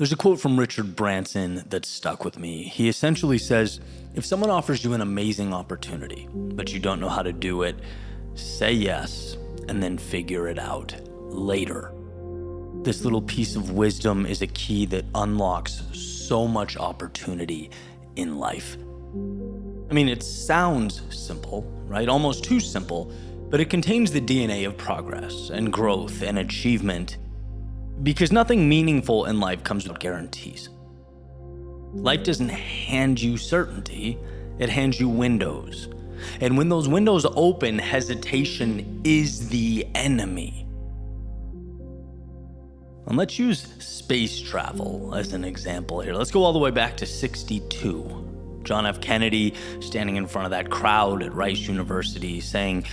There's a quote from Richard Branson that stuck with me. He essentially says, if someone offers you an amazing opportunity, but you don't know how to do it, say yes and then figure it out later. This little piece of wisdom is a key that unlocks so much opportunity in life. I mean, it sounds simple, right? Almost too simple, but it contains the DNA of progress and growth and achievement, because nothing meaningful in life comes with guarantees. Life doesn't hand you certainty, it hands you windows. And when those windows open, hesitation is the enemy. And let's use space travel as an example here. Let's go all the way back to 1962. John F. Kennedy standing in front of that crowd at Rice University saying,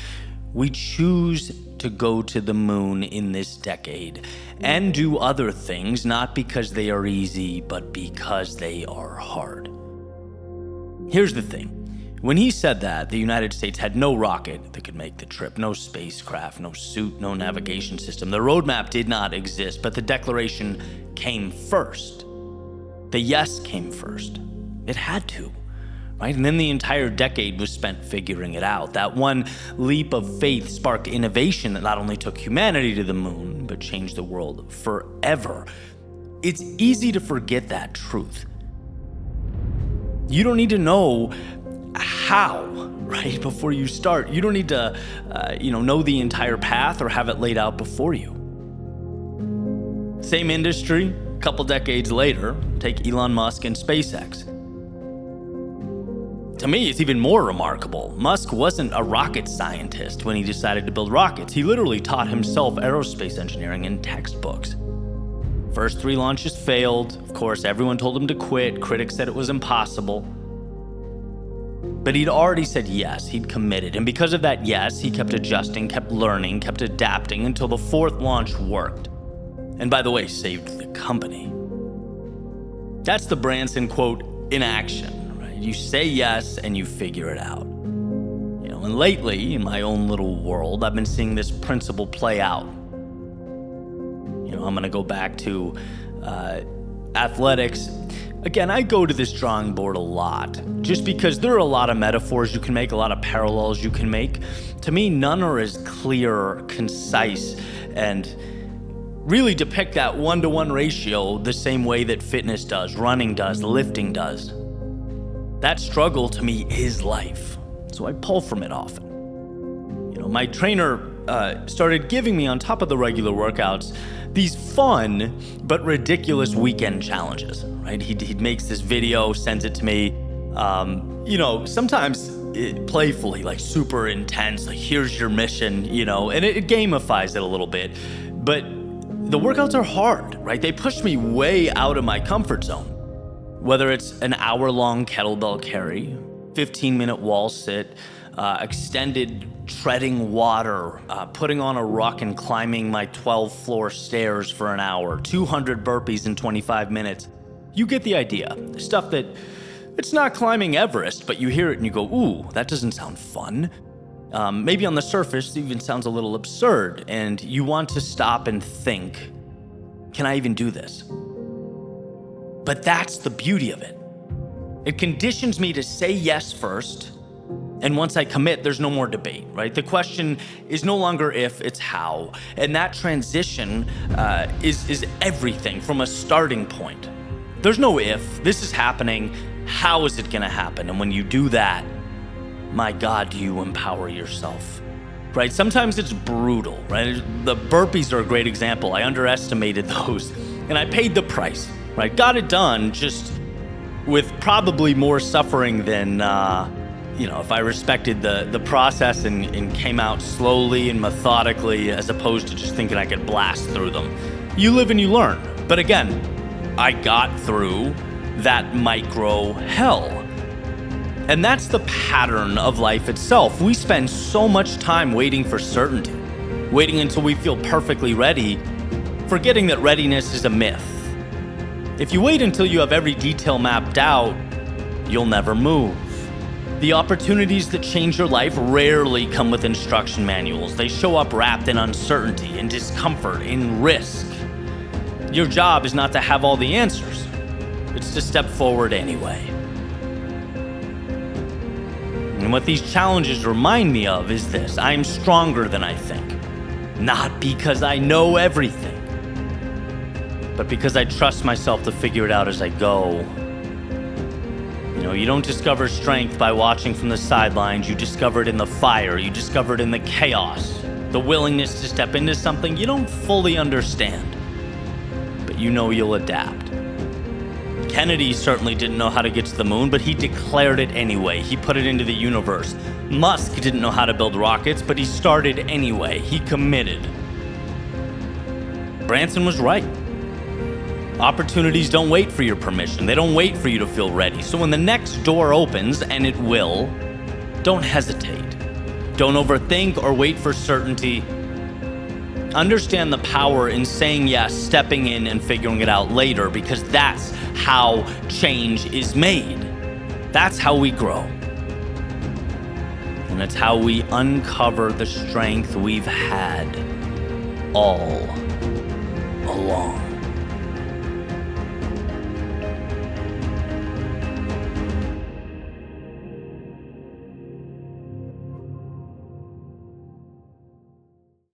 "We choose to go to the moon in this decade and do other things, not because they are easy, but because they are hard." Here's the thing. When he said that, the United States had no rocket that could make the trip, no spacecraft, no suit, no navigation system. The roadmap did not exist, but the declaration came first. The yes came first. It had to, right? And then the entire decade was spent figuring it out. That one leap of faith sparked innovation that not only took humanity to the moon, but changed the world forever. It's easy to forget that truth. You don't need to know how, right, before you start. You don't need to, know the entire path or have it laid out before you. Same industry, a couple decades later, take Elon Musk and SpaceX. To me, it's even more remarkable. Musk wasn't a rocket scientist when he decided to build rockets. He literally taught himself aerospace engineering in textbooks. First 3 launches failed. Of course, everyone told him to quit. Critics said it was impossible. But he'd already said yes, he'd committed. And because of that yes, he kept adjusting, kept learning, kept adapting until the 4th launch worked. And by the way, saved the company. That's the Branson quote in action, right? You say yes and you figure it out. And lately, in my own little world, I've been seeing this principle play out. I'm gonna go back to athletics. Again, I go to this drawing board a lot, just because there are a lot of metaphors you can make, a lot of parallels you can make. To me, none are as clear, concise, and really depict that 1-to-1 ratio the same way that fitness does, running does, lifting does. That struggle to me is life, so I pull from it often. My trainer started giving me, on top of the regular workouts, these fun but ridiculous weekend challenges, right? He makes this video, sends it to me, sometimes playfully, like super intense, like here's your mission, and it gamifies it a little bit. But the workouts are hard, right? They push me way out of my comfort zone. Whether it's an hour-long kettlebell carry, 15-minute wall sit, extended treading water, putting on a ruck and climbing my 12-floor stairs for an hour, 200 burpees in 25 minutes. You get the idea. Stuff that, it's not climbing Everest, but you hear it and you go, ooh, that doesn't sound fun. Maybe on the surface, it even sounds a little absurd, and you want to stop and think, can I even do this? But that's the beauty of it. It conditions me to say yes first, and once I commit, there's no more debate, right? The question is no longer if, it's how. And that transition is everything from a starting point. There's no if, this is happening, how is it gonna happen? And when you do that, my God, do you empower yourself, right? Sometimes it's brutal, right? The burpees are a great example. I underestimated those, and I paid the price, right? Got it done, just with probably more suffering than, if I respected the process and came out slowly and methodically, as opposed to just thinking I could blast through them. You live and you learn. But again, I got through that micro hell. And that's the pattern of life itself. We spend so much time waiting for certainty, waiting until we feel perfectly ready, forgetting that readiness is a myth. If you wait until you have every detail mapped out, you'll never move. The opportunities that change your life rarely come with instruction manuals. They show up wrapped in uncertainty, in discomfort, in risk. Your job is not to have all the answers. It's to step forward anyway. And what these challenges remind me of is this: I am stronger than I think. Not because I know everything, but because I trust myself to figure it out as I go. You don't discover strength by watching from the sidelines. You discover it in the fire. You discover it in the chaos. The willingness to step into something you don't fully understand, but you'll adapt. Kennedy certainly didn't know how to get to the moon, but he declared it anyway. He put it into the universe. Musk didn't know how to build rockets, but he started anyway. He committed. Branson was right. Opportunities don't wait for your permission. They don't wait for you to feel ready. So when the next door opens, and it will, don't hesitate. Don't overthink or wait for certainty. Understand the power in saying yes, stepping in, and figuring it out later, because that's how change is made. That's how we grow. And it's how we uncover the strength we've had all